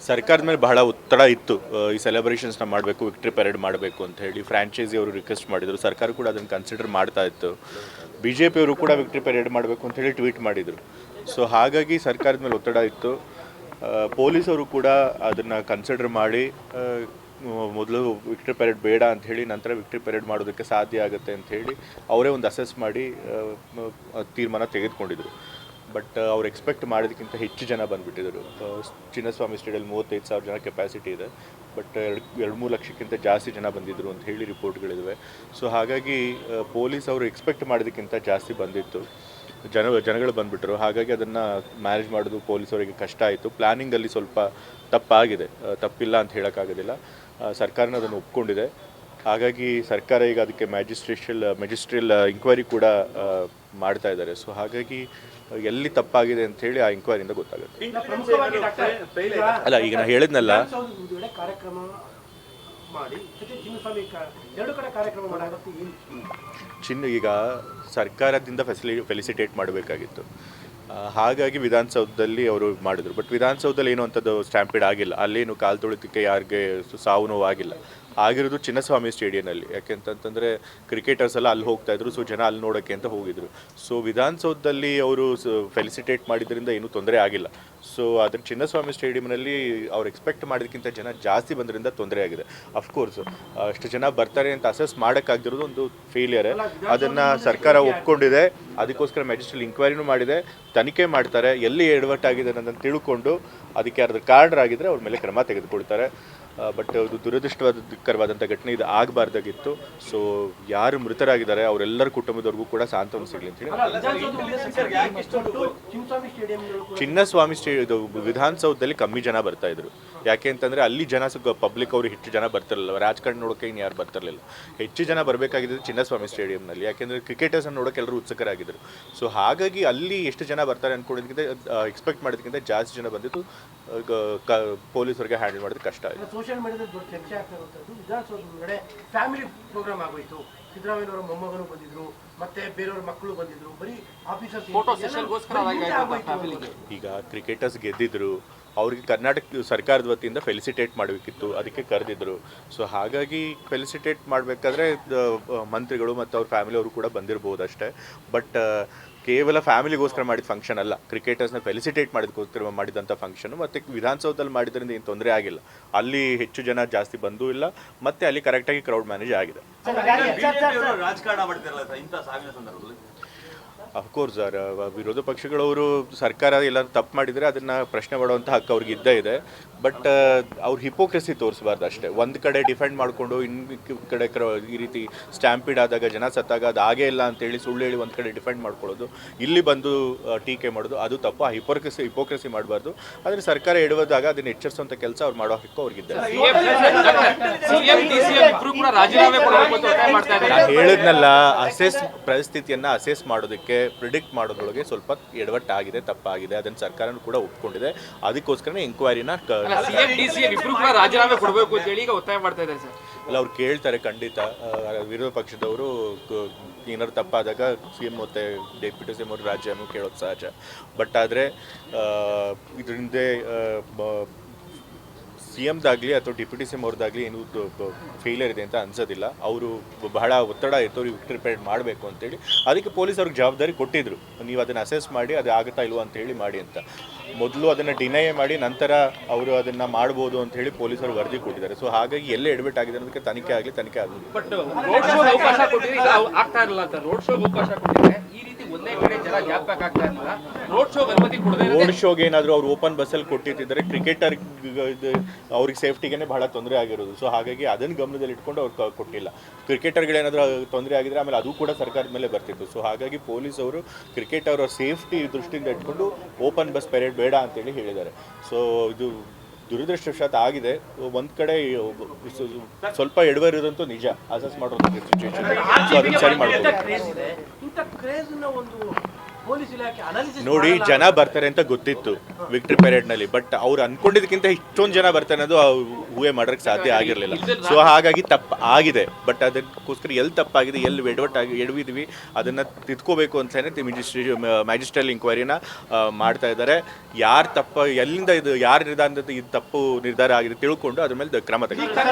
ಸರ್ಕಾರದ ಮೇಲೆ ಬಹಳ ಒತ್ತಡ ಇತ್ತು. ಈ ಸೆಲೆಬ್ರೇಷನ್ಸ್ನ ಮಾಡಬೇಕು, ವಿಕ್ಟ್ರಿ ಪರೇಡ್ ಮಾಡಬೇಕು ಅಂತ ಹೇಳಿ ಫ್ರಾಂಚೈಸಿ ಅವರು ರಿಕ್ವೆಸ್ಟ್ ಮಾಡಿದರು. ಸರ್ಕಾರ ಕೂಡ ಅದನ್ನು ಕನ್ಸಿಡರ್ ಮಾಡ್ತಾ ಇತ್ತು. BJP ಅವರು ಕೂಡ ವಿಕ್ಟ್ರಿ ಪರೇಡ್ ಮಾಡಬೇಕು ಅಂತ ಹೇಳಿ ಟ್ವೀಟ್ ಮಾಡಿದರು. ಸೊ ಹಾಗಾಗಿ ಸರ್ಕಾರದ ಮೇಲೆ ಒತ್ತಡ ಇತ್ತು. ಪೊಲೀಸವರು ಕೂಡ ಅದನ್ನು ಕನ್ಸಿಡರ್ ಮಾಡಿ ಮೊದಲು ವಿಕ್ಟ್ರಿ ಪರೇಡ್ ಬೇಡ ಅಂತ ಹೇಳಿ ನಂತರ ವಿಕ್ಟ್ರಿ ಪರೇಡ್ ಮಾಡೋದಕ್ಕೆ ಸಾಧ್ಯ ಆಗುತ್ತೆ ಅಂತ ಹೇಳಿ ಅವರೇ ಒಂದು ಅಸೆಸ್ ಮಾಡಿ ತೀರ್ಮಾನ ತೆಗೆದುಕೊಂಡಿದ್ರು. ಬಟ್ ಅವ್ರು ಎಕ್ಸ್ಪೆಕ್ಟ್ ಮಾಡೋದಕ್ಕಿಂತ ಹೆಚ್ಚು ಜನ ಬಂದುಬಿಟ್ಟಿದ್ರು. ಚಿನ್ನಸ್ವಾಮಿ ಸ್ಟೇಡಿಯಲ್ಲಿ 35,000 ಜನ ಕೆಪಾಸಿಟಿ ಇದೆ. ಬಟ್ 2-3 ಲಕ್ಷಕ್ಕಿಂತ ಜಾಸ್ತಿ ಜನ ಬಂದಿದ್ದರು ಅಂತ ಹೇಳಿ ರಿಪೋರ್ಟ್ಗಳಿವೆ. ಸೊ ಹಾಗಾಗಿ ಪೊಲೀಸ್ ಅವರು ಎಕ್ಸ್ಪೆಕ್ಟ್ ಮಾಡೋದಕ್ಕಿಂತ ಜಾಸ್ತಿ ಬಂದಿತ್ತು. ಜನಗಳು ಬಂದುಬಿಟ್ರು. ಹಾಗಾಗಿ ಅದನ್ನು ಮ್ಯಾನೇಜ್ ಮಾಡೋದು ಪೊಲೀಸವರಿಗೆ ಕಷ್ಟ ಆಯಿತು. ಪ್ಲ್ಯಾನಿಂಗಲ್ಲಿ ಸ್ವಲ್ಪ ತಪ್ಪಾಗಿದೆ, ತಪ್ಪಿಲ್ಲ ಅಂತ ಹೇಳೋಕ್ಕಾಗೋದಿಲ್ಲ. ಸರ್ಕಾರನ ಅದನ್ನು ಒಪ್ಕೊಂಡಿದೆ. ಹಾಗಾಗಿ ಸರ್ಕಾರ ಈಗ ಅದಕ್ಕೆ ಮ್ಯಾಜಿಸ್ಟ್ರಿಯಲ್ ಇಂಕ್ವೈರಿ ಕೂಡ ಮಾಡ್ತಾ ಇದ್ದಾರೆ. ಸೊ ಹಾಗಾಗಿ ಎಲ್ಲಿ ತಪ್ಪಾಗಿದೆ ಅಂತ ಹೇಳಿ ಆ ಇಂಕ್ವೈರಿಯಿಂದ ಗೊತ್ತಾಗುತ್ತೆ. ಅಲ್ಲ, ಈಗ ನಾನು ಹೇಳಿದ್ನಲ್ಲ, ಈಗ ಸರ್ಕಾರದಿಂದ ಫೆಲಿಸಿಟೇಟ್ ಮಾಡಬೇಕಾಗಿತ್ತು. ಹಾಗಾಗಿ ವಿಧಾನಸೌಧದಲ್ಲಿ ಅವರು ಮಾಡಿದ್ರು. ಬಟ್ ವಿಧಾನಸೌಧದಲ್ಲಿ ಏನು ಅಂಥದ್ದು ಸ್ಟ್ಯಾಂಪಿಡ್ ಆಗಿಲ್ಲ. ಅಲ್ಲೇನು ಕಾಲು ತೊಳಿತಕ್ಕೆ ಯಾರಿಗೆ ಸಾವು ನೋವು ಆಗಿಲ್ಲ. ಆಗಿರೋದು ಚಿನ್ನಸ್ವಾಮಿ ಸ್ಟೇಡಿಯಂನಲ್ಲಿ. ಯಾಕೆಂತಂದರೆ ಕ್ರಿಕೆಟರ್ಸ್ ಎಲ್ಲ ಅಲ್ಲಿ ಹೋಗ್ತಾಯಿದ್ರು. ಸೊ ಜನ ಅಲ್ಲಿ ನೋಡೋಕ್ಕೆ ಅಂತ ಹೋಗಿದ್ರು. ಸೊ ವಿಧಾನಸೌಧದಲ್ಲಿ ಅವರು ಫೆಲಿಸಿಟೇಟ್ ಮಾಡಿದ್ರಿಂದ ಏನೂ ತೊಂದರೆ ಆಗಿಲ್ಲ. ಸೊ ಅದ್ರ ಚಿನ್ನಸ್ವಾಮಿ ಸ್ಟೇಡಿಯಂನಲ್ಲಿ ಅವ್ರು ಎಕ್ಸ್ಪೆಕ್ಟ್ ಮಾಡೋದಕ್ಕಿಂತ ಜನ ಜಾಸ್ತಿ ಬಂದ್ರಿಂದ ತೊಂದರೆ ಆಗಿದೆ. ಅಫ್ಕೋರ್ಸ್ ಅಷ್ಟು ಜನ ಬರ್ತಾರೆ ಅಂತ ಅಸೆಸ್ ಮಾಡೋಕ್ಕಾಗ್ದಿರೋದು ಒಂದು ಫೇಲಿಯರೇ. ಅದನ್ನು ಸರ್ಕಾರ ಒಪ್ಕೊಂಡಿದೆ. ಅದಕ್ಕೋಸ್ಕರ ಮ್ಯಾಜಿಸ್ಟ್ರಿಯಲ್ ಇಂಕ್ವೈರಿನೂ ಮಾಡಿದೆ, ತನಿಖೆ ಮಾಡ್ತಾರೆ. ಎಲ್ಲಿ ಎಡವಟ್ಟಾಗಿದೆ ಅನ್ನೋದನ್ನು ತಿಳ್ಕೊಂಡು ಅದಕ್ಕೆ ಯಾರಾದ್ರೂ ಕಾರಣರಾಗಿದ್ದರೆ ಅವ್ರ ಮೇಲೆ ಕ್ರಮ ತೆಗೆದುಕೊಳ್ತಾರೆ. ಬಟ್ ಅದು ದುರದೃಷ್ಟಕರವಾದಂಥ ಘಟನೆ ಇದು ಆಗಬಾರ್ದಾಗಿತ್ತು. ಸೊ ಯಾರು ಮೃತರಾಗಿದ್ದಾರೆ ಅವರೆಲ್ಲರ ಕುಟುಂಬದವ್ರಿಗೂ ಕೂಡ ಸಾಂತ್ವನ ಸಿಗಲಿ ಅಂತ ಹೇಳಿ. ಚಿನ್ನಸ್ವಾಮಿ ವಿಧಾನಸೌಧದಲ್ಲಿ ಕಮ್ಮಿ ಜನ ಬರ್ತಾ ಇದ್ರು. ಯಾಕೆ ಅಂತಂದರೆ ಅಲ್ಲಿ ಜನ ಪಬ್ಲಿಕ್ ಅವರು ಹೆಚ್ಚು ಜನ ಬರ್ತಿರಲಿಲ್ಲ. ರಾಜಕಾರಣ ನೋಡೋಕೆ ಇನ್ನು ಯಾರು ಬರ್ತಿರಲಿಲ್ಲ. ಹೆಚ್ಚು ಜನ ಬರಬೇಕಾಗಿದ್ದು ಚಿನ್ನಸ್ವಾಮಿ ಸ್ಟೇಡಿಯಂನಲ್ಲಿ. ಯಾಕೆಂದರೆ ಕ್ರಿಕೆಟರ್ಸನ್ನು ನೋಡೋಕೆ ಎಲ್ಲರೂ ಉತ್ಸುಕರಾಗಿದ್ದರು. ಸೊ ಹಾಗಾಗಿ ಅಲ್ಲಿ ಎಷ್ಟು ಜನ ಬರ್ತಾರೆ ಅಂದ್ಕೊಂಡಿದ್ದಕ್ಕಿಂತ ಎಕ್ಸ್ಪೆಕ್ಟ್ ಮಾಡೋದಕ್ಕಿಂತ ಜಾಸ್ತಿ ಜನ ಬಂದಿದ್ದು ಪೊಲೀಸರಿಗೆ ಹ್ಯಾಂಡಲ್ ಮಾಡೋದು ಕಷ್ಟ ಆಯಿತು. ಸೋಷಿಯಲ್ ಮೀಡಿಯಾದಲ್ಲಿ ದೊಡ್ಡ ಚರ್ಚೆ ಆಗ್ತಾ ಇರುವಂಥದ್ದು ವಿಧಾನಸೌಧ ಮುಂದೆ ಫ್ಯಾಮಿಲಿ ಪ್ರೋಗ್ರಾಮ್ ಆಗೋಯ್ತು. ಸಿದ್ದರಾಮಯ್ಯನವರ ಮೊಮ್ಮಗನು ಬಂದಿದ್ರು, ಮತ್ತೆ ಬೇರೆಯವ್ರ ಮಕ್ಕಳು ಬಂದಿದ್ರು, ಬರೀ ಆಫೀಸರ್ಸ್. ಈಗ ಕ್ರಿಕೆಟರ್ಸ್ ಗೆದ್ದಿದ್ರು, ಅವ್ರಿಗೆ ಕರ್ನಾಟಕ ಸರ್ಕಾರದ ವತಿಯಿಂದ ಫೆಲಿಸಿಟೇಟ್ ಮಾಡಬೇಕಿತ್ತು, ಅದಕ್ಕೆ ಕರೆದಿದ್ರು. ಸೊ ಹಾಗಾಗಿ ಫೆಲಿಸಿಟೇಟ್ ಮಾಡಬೇಕಾದ್ರೆ ಮಂತ್ರಿಗಳು ಮತ್ತು ಅವ್ರ ಫ್ಯಾಮಿಲಿ ಅವರು ಕೂಡ ಬಂದಿರ್ಬೋದು ಅಷ್ಟೇ. ಬಟ್ ಕೇವಲ ಫ್ಯಾಮಿಲಿಗೋಸ್ಕರ ಮಾಡಿದ ಫಂಕ್ಷನ್ ಅಲ್ಲ, ಕ್ರಿಕೆಟರ್ಸ್ನ ಫೆಲಿಸಿಟೇಟ್ ಮಾಡಿದಕ್ಕೋಸ್ಕರ ಮಾಡಿದಂಥ ಫಂಕ್ಷನು. ಮತ್ತು ವಿಧಾನಸೌಧದಲ್ಲಿ ಮಾಡಿದ್ರಿಂದ ಏನು ತೊಂದರೆ ಆಗಿಲ್ಲ. ಅಲ್ಲಿ ಹೆಚ್ಚು ಜನ ಜಾಸ್ತಿ ಬಂದೂ ಇಲ್ಲ, ಮತ್ತು ಅಲ್ಲಿ ಕರೆಕ್ಟಾಗಿ ಕ್ರೌಡ್ ಮ್ಯಾನೇಜ್ ಆಗಿದೆ. ಅಫ್ಕೋರ್ಸ್ ಸರ್, ವಿರೋಧ ಪಕ್ಷಗಳವರು ಸರ್ಕಾರ ಎಲ್ಲ ತಪ್ಪು ಮಾಡಿದರೆ ಅದನ್ನು ಪ್ರಶ್ನೆ ಮಾಡುವಂಥ ಹಕ್ಕು ಅವ್ರಿಗೆ ಇದ್ದೇ ಇದೆ. ಬಟ್ ಅವ್ರು ಹಿಪೋಕ್ರೆಸಿ ತೋರಿಸಬಾರ್ದು ಅಷ್ಟೇ. ಒಂದು ಕಡೆ ಡಿಫೆಂಡ್ ಮಾಡಿಕೊಂಡು ಇನ್ನು ಕಡೆ ಈ ರೀತಿ ಸ್ಟ್ಯಾಂಪಿಡ್ ಆದಾಗ ಜನ ಸತ್ತಾಗ ಅದು ಆಗೇ ಇಲ್ಲ ಅಂತೇಳಿ ಸುಳ್ಳು ಹೇಳಿ ಒಂದು ಕಡೆ ಡಿಫೆಂಡ್ ಮಾಡ್ಕೊಳ್ಳೋದು, ಇಲ್ಲಿ ಬಂದು ಟೀಕೆ ಮಾಡೋದು, ಅದು ತಪ್ಪು. ಆ ಹಿಪೋಕ್ರೆಸಿ ಮಾಡಬಾರ್ದು. ಆದರೆ ಸರ್ಕಾರ ಎಡುವುದಾಗ ಅದನ್ನು ಎಚ್ಚರಿಸುವಂಥ ಕೆಲಸ ಅವ್ರು ಮಾಡೋ ಹಕ್ಕು ಅವ್ರಿಗಿದ್ದಾರೆ. ಹೇಳಿದ್ನಲ್ಲ, ಪರಿಸ್ಥಿತಿಯನ್ನು ಅಸೆಸ್ ಮಾಡೋದಕ್ಕೆ, ಪ್ರಿಡಿಕ್ಟ್ ಮಾಡೋದ್ರೊಳಗೆ ಸ್ವಲ್ಪ ಎಡವಟ್ಟಾಗಿದೆ, ತಪ್ಪಾಗಿದೆ. ಅದನ್ನು ಸರ್ಕಾರನೂ ಕೂಡ ಒಪ್ಕೊಂಡಿದೆ. ಅದಕ್ಕೋಸ್ಕರನೇ ಎಂಕ್ವೈರಿನ ರಾಜೀನಾಮೆ ಕೊಡಬೇಕು ಅಂತ ಹೇಳಿ ಈಗ ಒತ್ತಾಯ ಮಾಡ್ತಾ ಇದ್ದಾರೆ ಸರ್. ಅಲ್ಲ, ಅವ್ರು ಕೇಳ್ತಾರೆ ಖಂಡಿತ. ವಿರೋಧ ಪಕ್ಷದವರು ಏನಾದ್ರು ತಪ್ಪಾದಾಗ CM ಮತ್ತು ಡೆಪ್ಯೂಟಿ CM ಅವರು ರಾಜೀನಾಮೆ ಕೇಳೋದು ಸಹಜ. ಬಟ್ ಆದರೆ ಇದರಿಂದ CMದಾಗಲಿ ಅಥವಾ ಡೆಪ್ಯೂಟಿ CM ಅವ್ರದ್ದಾಗಲಿ ಏನು ಫೇಲಿಯರ್ ಇದೆ ಅಂತ ಅನ್ಸೋದಿಲ್ಲ. ಅವರು ಬಹಳ ಒತ್ತಡ ಇತ್ತು, ಅವ್ರಿಗೆ ವಿಕ್ಟ್ರಿ ಪರೇಡ್ ಮಾಡಬೇಕು ಅಂತೇಳಿ. ಅದಕ್ಕೆ ಪೊಲೀಸ್ ಅವ್ರಿಗೆ ಜವಾಬ್ದಾರಿ ಕೊಟ್ಟಿದ್ರು, ನೀವು ಅದನ್ನು ಅಸೆಸ್ ಮಾಡಿ ಅದು ಆಗುತ್ತಾ ಇಲ್ವೋ ಅಂತ ಹೇಳಿ ಮಾಡಿ ಅಂತ. ಮೊದಲು ಅದನ್ನು ಡಿನೈ ಮಾಡಿ ನಂತರ ಅವರು ಅದನ್ನು ಮಾಡ್ಬೋದು ಅಂತ ಹೇಳಿ ಪೊಲೀಸರು ವರದಿ ಕೊಟ್ಟಿದ್ದಾರೆ. ಸೊ ಹಾಗಾಗಿ ಎಲ್ಲೇ ಎಡವಟ್ ಆಗಿದೆ ಅನ್ನೋದಕ್ಕೆ ತನಿಖೆ ಆಗಲಿ ಬಟ್ ರೋಡ್ ಶೋಗೆ ಅವಕಾಶ ಕೊಟ್ಟಿದ್ರೆ ಆಗ್ತಾ ಇರಲ್ಲ ಅಂತ. ರೋಡ್ ಶೋಗೆ ಅವಕಾಶ ಕೊಟ್ಟಿದ್ರೆ ಈ ರೀತಿ ಒಂದೇ ಕಡೆ ಜನ ಜಾಸ್ತಿ ಆಗ್ತಾ ಇರಲ್ಲ. ರೋಡ್ ಶೋಗೆ ಅನುಮತಿ ಕೊಡದೆ ರೋಡ್ ಶೋಗೆ ಏನಾದರೂ ಅವ್ರು ಓಪನ್ ಬಸ್ಸಲ್ಲಿ ಕೊಟ್ಟಿದ್ದಾರೆ, ಕ್ರಿಕೆಟರ್ ಅವ್ರಿಗೆ ಸೇಫ್ಟಿಗೆ ಬಹಳ ತೊಂದರೆ ಆಗಿರೋದು. ಸೊ ಹಾಗಾಗಿ ಅದನ್ನು ಗಮನದಲ್ಲಿ ಇಟ್ಕೊಂಡು ಅವ್ರು ಕೊಟ್ಟಿಲ್ಲ. ಕ್ರಿಕೆಟರ್ಗಳೇನಾದರೂ ತೊಂದರೆ ಆಗಿದ್ರೆ ಆಮೇಲೆ ಅದು ಕೂಡ ಸರ್ಕಾರದ ಮೇಲೆ ಬರ್ತಿತ್ತು. ಸೊ ಹಾಗಾಗಿ ಪೊಲೀಸ್ ಅವರು ಕ್ರಿಕೆಟ್ ಅವರ ಸೇಫ್ಟಿ ದೃಷ್ಟಿಯಿಂದ ಇಟ್ಕೊಂಡು ಓಪನ್ ಬಸ್ ಪರೇಡ್ ಬೇಡ ಅಂತೇಳಿ ಹೇಳಿದ್ದಾರೆ. ಸೊ ಇದು ದುರದೃಷ್ಟವಶಾತ್ ಆಗಿದೆ. ಒಂದು ಕಡೆ ಸ್ವಲ್ಪ ಎಡವರಿರೋದಂತೂ ನಿಜ, ಅಸೆಸ್ ಮಾಡೋದು ಸಿಚುವೇಶನ್. ಸೊ ಅದನ್ನು ಸರಿ ಮಾಡ್ಬೋದು. ಪೊಲೀಸ್ ಇಲಾಖೆ ಅನಾಲಿಸಿಸ್ ನೋಡಿ ಜನ ಬರ್ತಾರೆ ಅಂತ ಗೊತ್ತಿತ್ತು ವಿಕ್ಟ್ರಿ ಪೆರೇಡ್ನಲ್ಲಿ, ಬಟ್ ಅವ್ರು ಅನ್ಕೊಂಡಿದ್ದಕ್ಕಿಂತ ಇಷ್ಟೊಂದು ಜನ ಬರ್ತಾರೆ ಅನ್ನೋದು ಊಹೆ ಮಾಡೋಕ್ಕೆ ಸಾಧ್ಯ ಆಗಿರಲಿಲ್ಲ. ಸೊ ಹಾಗಾಗಿ ತಪ್ಪು ಆಗಿದೆ, ಬಟ್ ಅದಕ್ಕೋಸ್ಕರ ಎಲ್ಲಿ ತಪ್ಪಾಗಿದೆ, ಎಲ್ಲಿ ಎಡವಿದ್ವಿ ಅದನ್ನು ತಿದ್ಕೋಬೇಕು ಅಂತಲೇ ಮ್ಯಾಜಿಸ್ಟ್ರಲ್ ಇಂಕ್ವೈರಿನ ಮಾಡ್ತಾ ಇದ್ದಾರೆ. ಯಾರು ತಪ್ಪು ಎಲ್ಲಿಂದ ಇದು ಯಾರು ನಿರ್ಧಾರ ಇದು ತಪ್ಪು ನಿರ್ಧಾರ ಆಗಿದೆ ತಿಳ್ಕೊಂಡು ಅದ್ರ ಮೇಲೆ ಕ್ರಮ ತೆಗೆದುಕೊಳ್ಳಿ.